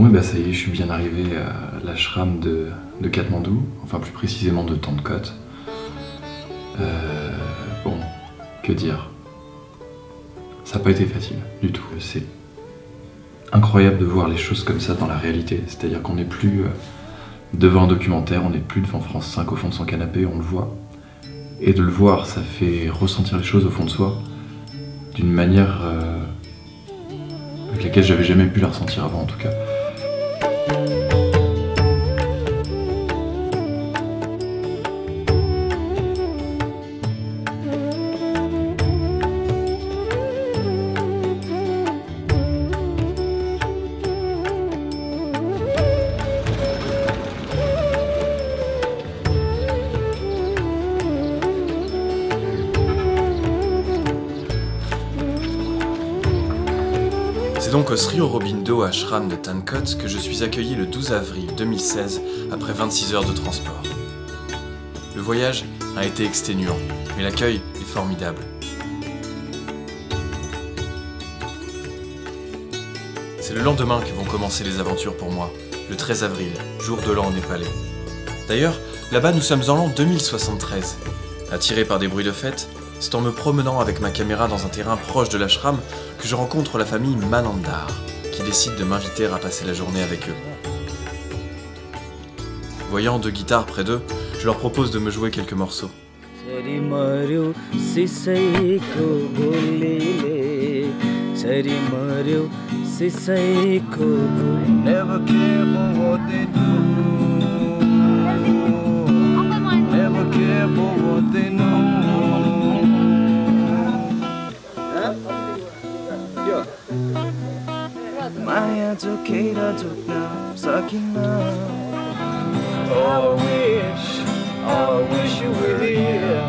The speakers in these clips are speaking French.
Bon, et bah ça y est, je suis bien arrivé à l'ashram de Katmandou, enfin plus précisément de Tandkot. Bon, que dire? Ça n'a pas été facile du tout. C'est incroyable de voir les choses comme ça dans la réalité. C'est-à-dire qu'on n'est plus devant un documentaire, on n'est plus devant France 5 au fond de son canapé, on le voit. Et de le voir, ça fait ressentir les choses au fond de soi d'une manière avec laquelle j'avais jamais pu la ressentir avant en tout cas. C'est donc au Sri Aurobindo Ashram de Tandkot que je suis accueilli le 12 avril 2016 après 26 heures de transport. Le voyage a été exténuant, mais l'accueil est formidable. C'est le lendemain que vont commencer les aventures pour moi, le 13 avril, jour de l'an népalais. D'ailleurs, là-bas nous sommes en l'an 2073. Attiré par des bruits de fête, c'est en me promenant avec ma caméra dans un terrain proche de l'ashram que je rencontre la famille Manandar, qui décide de m'inviter à passer la journée avec eux. Voyant deux guitares près d'eux, je leur propose de me jouer quelques morceaux. Oh, I wish you were here.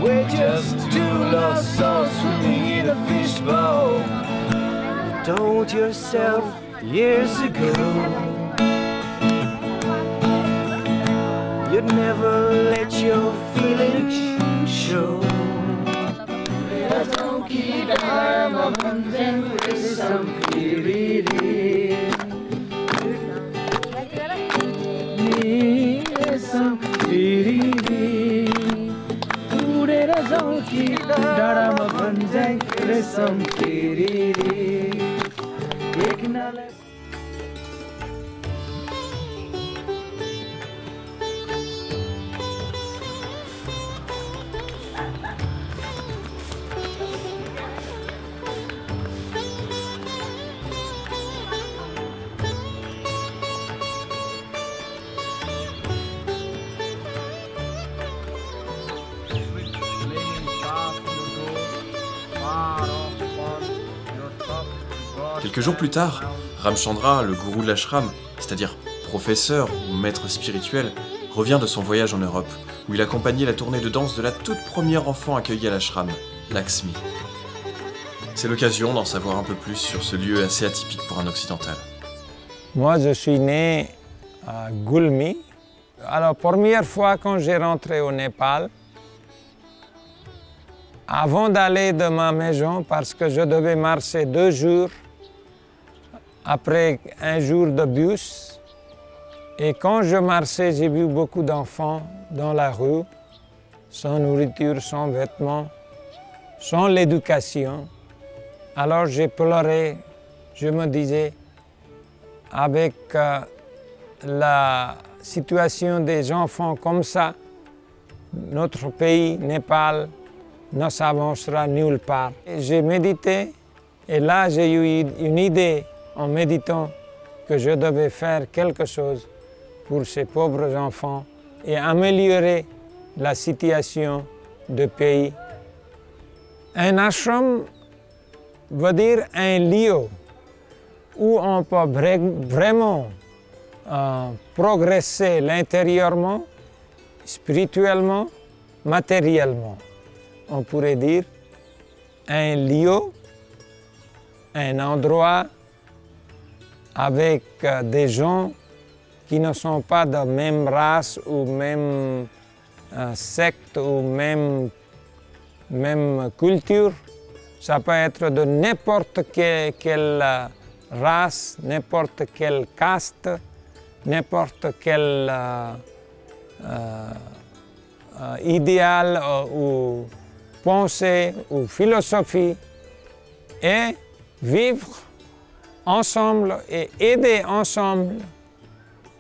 We're just two lost souls swimming in a fishbowl. You told yourself years ago you'd never let your feelings show. Quelques jours plus tard, Ramchandra, le gourou de l'ashram, c'est-à-dire professeur ou maître spirituel, revient de son voyage en Europe, où il accompagnait la tournée de danse de la toute première enfant accueillie à l'ashram, Lakshmi. C'est l'occasion d'en savoir un peu plus sur ce lieu assez atypique pour un occidental. Moi, je suis né à Gulmi. Alors, première fois quand j'ai rentré au Népal, avant d'aller de ma maison, parce que je devais marcher 2 jours, après un jour de bus, et quand je marchais, j'ai vu beaucoup d'enfants dans la rue, sans nourriture, sans vêtements, sans l'éducation. Alors j'ai pleuré, je me disais, avec la situation des enfants comme ça, notre pays, Népal, ne s'avancera nulle part. J'ai médité et là j'ai eu une idée en méditant que je devais faire quelque chose pour ces pauvres enfants et améliorer la situation du pays. Un ashram veut dire un lieu où on peut vraiment progresser intérieurement, spirituellement, matériellement. On pourrait dire un lieu, un endroit avec des gens qui ne sont pas de même race ou même secte ou même culture. Ça peut être de n'importe quelle race, n'importe quelle caste, n'importe quel idéal ou pensée ou philosophie, et vivre ensemble et aider ensemble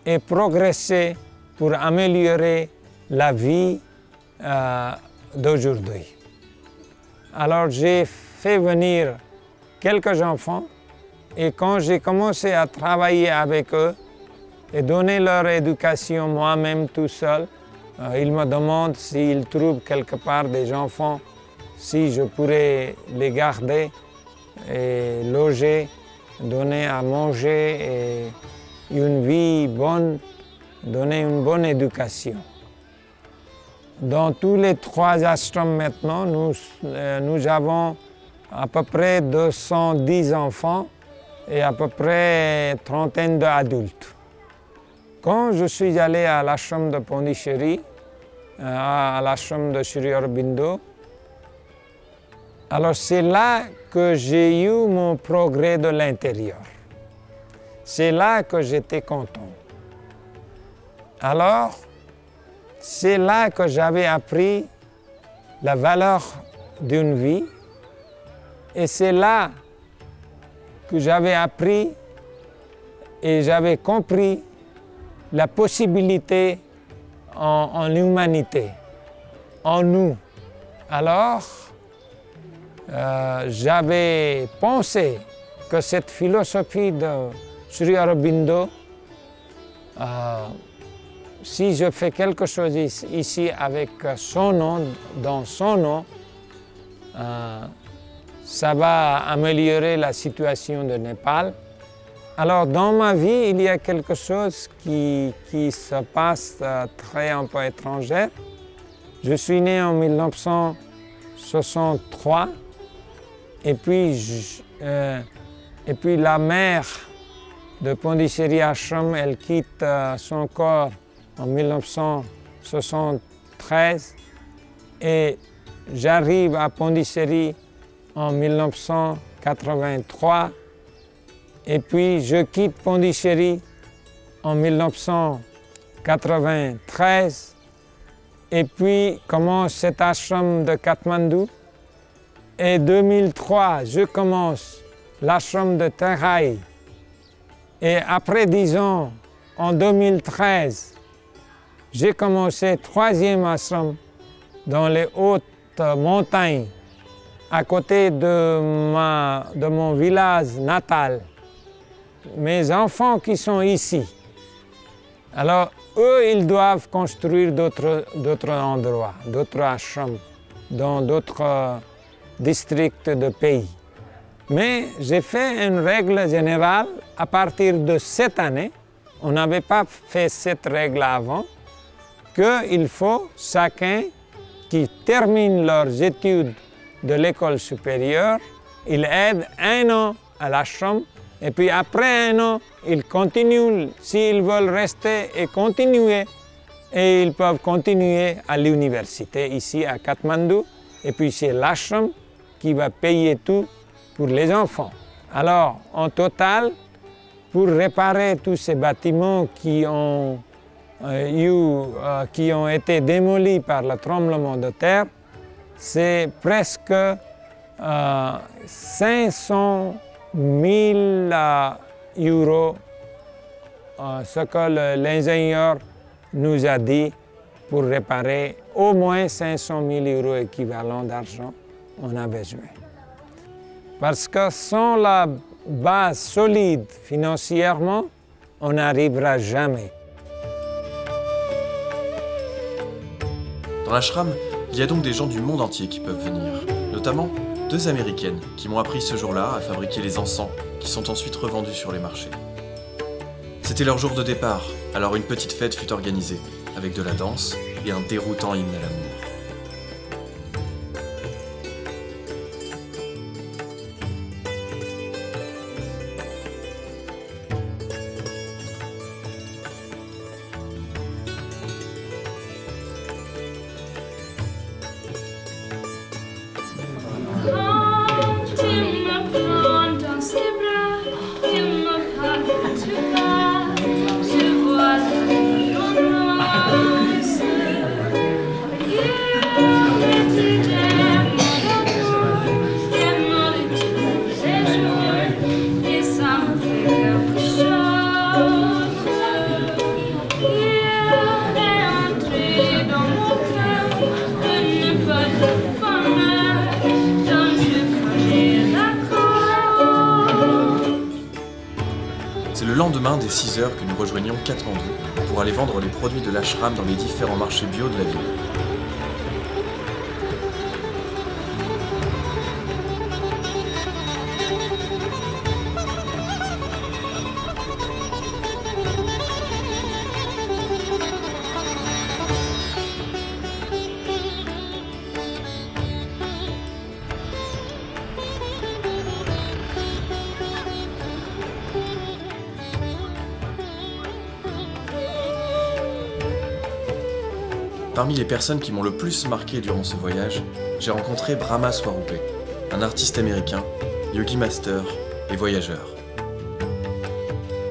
et progresser pour améliorer la vie d'aujourd'hui. Alors j'ai fait venir quelques enfants et quand j'ai commencé à travailler avec eux et donner leur éducation moi-même tout seul, ils me demandent s'ils trouvent quelque part des enfants, si je pourrais les garder et loger, donner à manger et une vie bonne, donner une bonne éducation. Dans tous les 3 ashrams maintenant, nous avons à peu près 210 enfants et à peu près trentaine d'adultes. Quand je suis allé à l'ashram de Pondichéry, à l'ashram de Sri Aurobindo, alors c'est là que j'ai eu mon progrès de l'intérieur. C'est là que j'étais content. Alors, c'est là que j'avais appris la valeur d'une vie et c'est là que j'avais appris et j'avais compris la possibilité en l'humanité, en nous. Alors, j'avais pensé que cette philosophie de Sri Aurobindo, si je fais quelque chose ici avec son nom, dans son nom, ça va améliorer la situation de Népal. Alors dans ma vie, il y a quelque chose qui se passe très un peu étranger. Je suis né en 1963 et puis la mère de Pondichéry Ashram, elle quitte son corps en 1973 et j'arrive à Pondichéry en 1983 et puis je quitte Pondichéry en 1993 et puis commence cet ashram de Katmandou et 2003 je commence l'ashram de Terai et après 10 ans en 2013 j'ai commencé 3e ashram dans les hautes montagnes à côté de mon village natal. Mes enfants qui sont ici, alors eux, ils doivent construire d'autres endroits, d'autres ashrams, dans d'autres districts de pays. Mais j'ai fait une règle générale à partir de cette année, on n'avait pas fait cette règle avant, qu'il faut chacun qui termine leurs études de l'école supérieure, ils aident 1 an à l'ashram et puis après 1 an, ils continuent, s'ils veulent rester et continuer, et ils peuvent continuer à l'université ici à Katmandou et puis c'est l'ashram qui va payer tout pour les enfants. Alors en total, pour réparer tous ces bâtiments qui ont été démolis par le tremblement de terre, c'est presque 500 000 euros, ce que l'ingénieur nous a dit pour réparer au moins 500 000 euros équivalent d'argent, on a besoin. Parce que sans la base solide financièrement, on n'arrivera jamais. Dans l'ashram, il y a donc des gens du monde entier qui peuvent venir, notamment 2 Américaines qui m'ont appris ce jour-là à fabriquer les encens qui sont ensuite revendus sur les marchés. C'était leur jour de départ, alors une petite fête fut organisée, avec de la danse et un déroutant hymne à l'amour. Quand tu me prends dans ses bras, tu lendemain des 6 heures que nous rejoignions Katmandou pour aller vendre les produits de l'ashram dans les différents marchés bio de la ville. Parmi les personnes qui m'ont le plus marqué durant ce voyage, j'ai rencontré Brahma Swarupe, un artiste américain, yogi master et voyageur.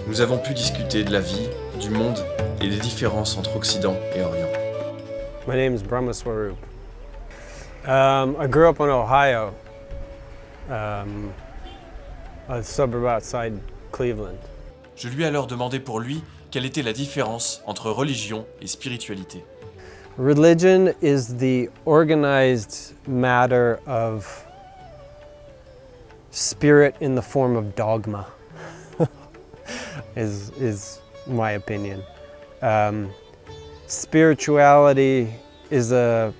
Nous avons pu discuter de la vie, du monde et des différences entre Occident et Orient. My name is Brahma Swarup. I grew up in Ohio, a suburb outside Cleveland. Je lui ai alors demandé pour lui quelle était la différence entre religion et spiritualité. Religion is the organized matter of spirit in the form of dogma, is my opinion. Spirituality is a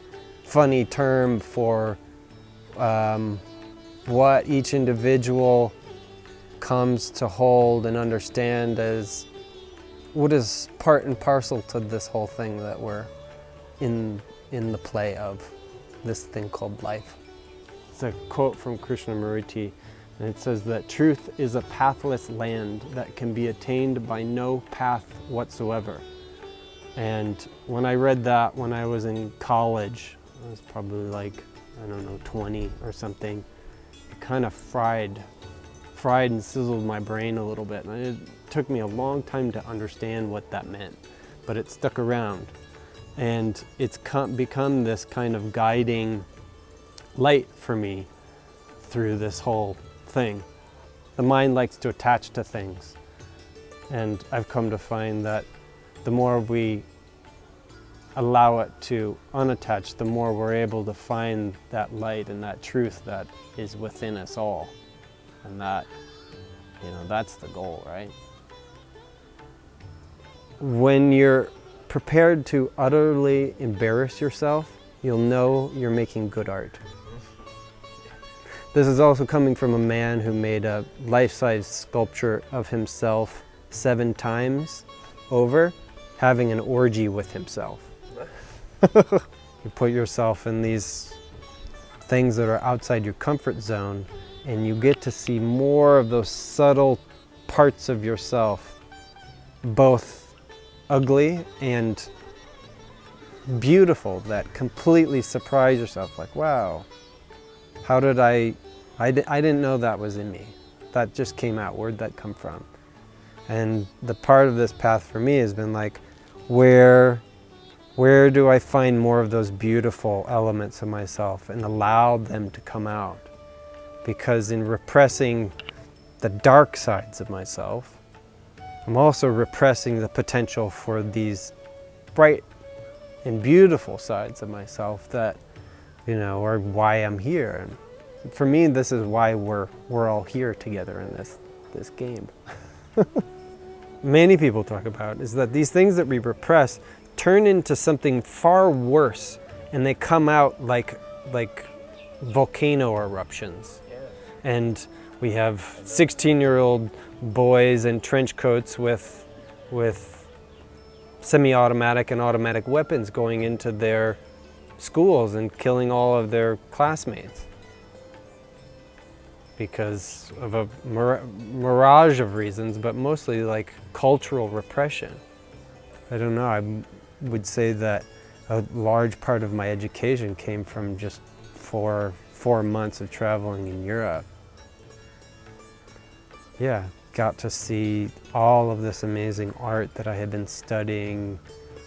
funny term for what each individual comes to hold and understand as what is part and parcel to this whole thing that we're in the play of, this thing called life. It's a quote from Krishnamurti, and it says that truth is a pathless land that can be attained by no path whatsoever. And when I read that when I was in college, I was probably like, I don't know, 20 or something, it kind of fried and sizzled my brain a little bit. And it took me a long time to understand what that meant, but it stuck around. And it's become this kind of guiding light for me through this whole thing. The mind likes to attach to things. And I've come to find that the more we allow it to unattach, the more we're able to find that light and that truth that is within us all. And that, that's the goal, right? When you're prepared to utterly embarrass yourself, you'll know you're making good art. This is also coming from a man who made a life-size sculpture of himself 7 times over, having an orgy with himself. You put yourself in these things that are outside your comfort zone, and you get to see more of those subtle parts of yourself, both ugly and beautiful, that completely surprise yourself, like, wow, how did I didn't know that was in me. That just came out. Where'd that come from? And the part of this path for me has been like, where do I find more of those beautiful elements of myself and allow them to come out? Because in repressing the dark sides of myself, I'm also repressing the potential for these bright and beautiful sides of myself that, are why I'm here. And for me, this is why we're all here together in this game. Many people talk about is that these things that we repress turn into something far worse, and they come out like volcano eruptions. Yeah. And we have 16-year-old boys in trench coats with semi-automatic and automatic weapons going into their schools and killing all of their classmates because of a mirage of reasons, but mostly like cultural repression. I don't know, I would say that a large part of my education came from just four months of traveling in Europe. Yeah, got to see all of this amazing art that I had been studying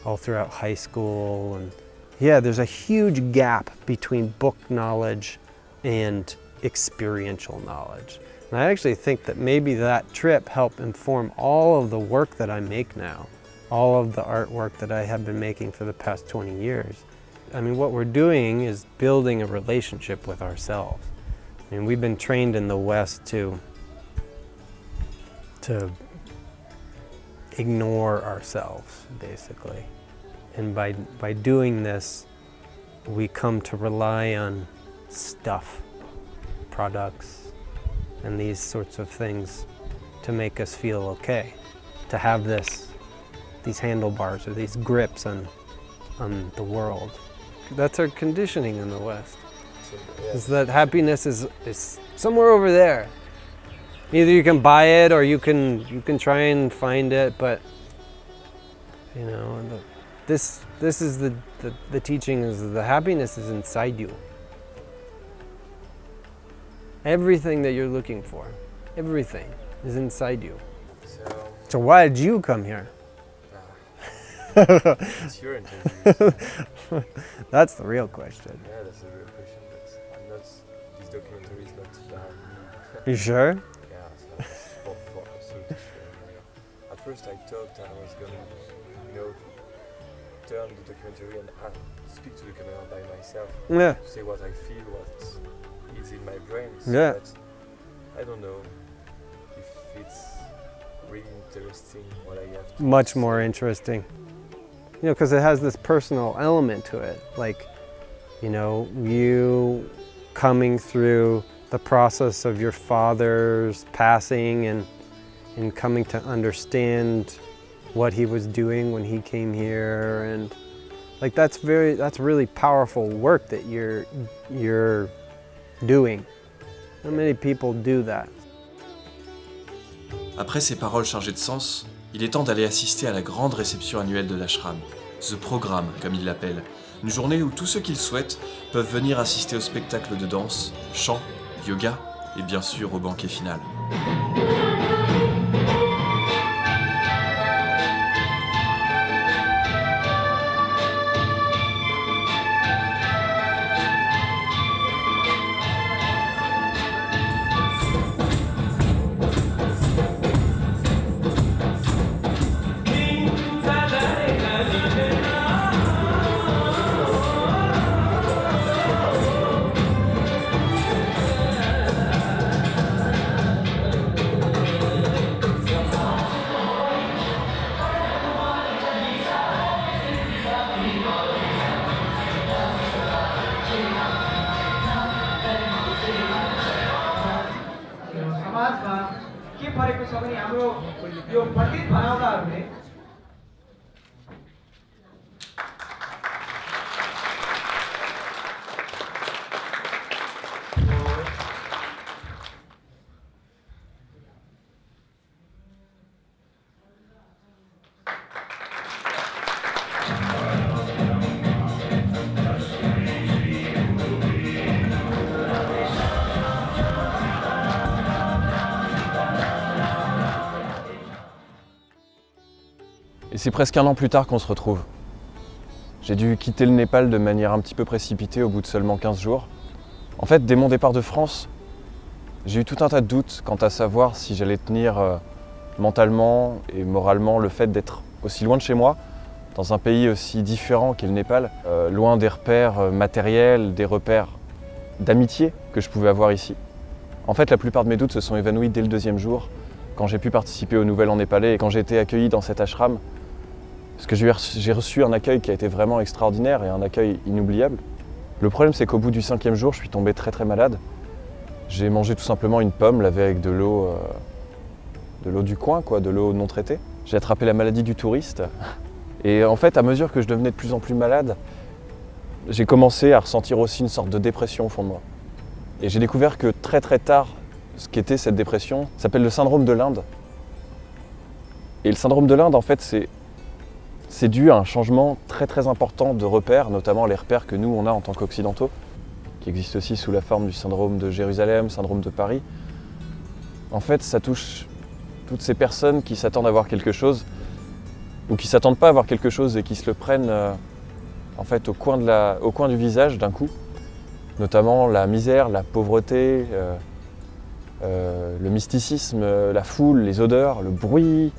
all throughout high school. And yeah, there's a huge gap between book knowledge and experiential knowledge. And I actually think that maybe that trip helped inform all of the work that I make now, all of the artwork that I have been making for the past 20 years. I mean, what we're doing is building a relationship with ourselves. I mean, we've been trained in the West to ignore ourselves, basically. And by doing this, we come to rely on stuff, products, and these sorts of things to make us feel okay. To have these handlebars or these grips on the world. That's our conditioning in the West. Is that happiness is somewhere over there. Either you can buy it or you can try and find it, but you know, this is the teaching is the happiness is inside you. Everything that you're looking for, everything is inside you. So why did you come here? It's your interview. That's the real question. Yeah, that's a real question, but I'm not, this documentary is not about me. You sure? Yeah, so for absolutely sure. At first I thought I was going to, you know, turn the documentary and speak to the camera by myself. Yeah. To say what I feel, what is in my brain. Yeah. But I don't know if it's really interesting what I have to Much say. more interesting. You know, because it has this personal element to it. Like, you know, you coming through the process of your father's passing and coming to understand what he was doing when he came here, and like that's really powerful work that you're doing. Not many people do that. Après ces paroles chargées de sens, il est temps d'aller assister à la grande réception annuelle de l'ashram, The Programme comme il l'appelle, une journée où tous ceux qui le souhaitent peuvent venir assister au spectacle de danse, chant, yoga et bien sûr au banquet final. समाजमा के परेको छ भने हाम्रो यो पण्डित भनाउँदाहरूले Et c'est presque un an plus tard qu'on se retrouve. J'ai dû quitter le Népal de manière un petit peu précipitée au bout de seulement 15 jours. En fait, dès mon départ de France, j'ai eu tout un tas de doutes quant à savoir si j'allais tenir mentalement et moralement le fait d'être aussi loin de chez moi, dans un pays aussi différent qu'est le Népal, loin des repères matériels, des repères d'amitié que je pouvais avoir ici. En fait, la plupart de mes doutes se sont évanouis dès le deuxième jour, quand j'ai pu participer au Nouvel An népalais et quand j'ai été accueilli dans cet ashram. Parce que j'ai reçu un accueil qui a été vraiment extraordinaire et un accueil inoubliable. Le problème, c'est qu'au bout du 5e jour, je suis tombé très malade. J'ai mangé tout simplement une pomme lavée avec de l'eau du coin, quoi, de l'eau non traitée. J'ai attrapé la maladie du touriste. Et en fait, à mesure que je devenais de plus en plus malade, j'ai commencé à ressentir aussi une sorte de dépression au fond de moi. Et j'ai découvert que très tard, ce qu'était cette dépression s'appelle le syndrome de l'Inde. Et le syndrome de l'Inde, en fait, c'est dû à un changement très important de repères, notamment les repères que nous, on a en tant qu'occidentaux, qui existent aussi sous la forme du syndrome de Jérusalem, syndrome de Paris. En fait, ça touche toutes ces personnes qui s'attendent à voir quelque chose, ou qui ne s'attendent pas à voir quelque chose et qui se le prennent en fait, au coin du visage d'un coup, notamment la misère, la pauvreté, le mysticisme, la foule, les odeurs, le bruit,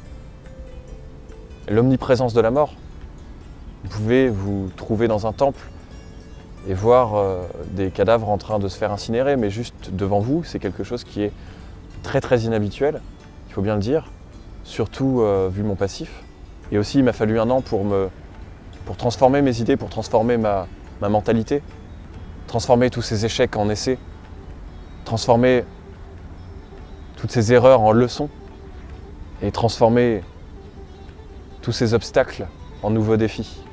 l'omniprésence de la mort. Vous pouvez vous trouver dans un temple et voir des cadavres en train de se faire incinérer, mais juste devant vous, c'est quelque chose qui est très inhabituel, il faut bien le dire, surtout vu mon passif. Et aussi, il m'a fallu un an pour transformer mes idées, pour transformer ma mentalité, transformer tous ces échecs en essais, transformer toutes ces erreurs en leçons et transformer tous ces obstacles en nouveaux défis.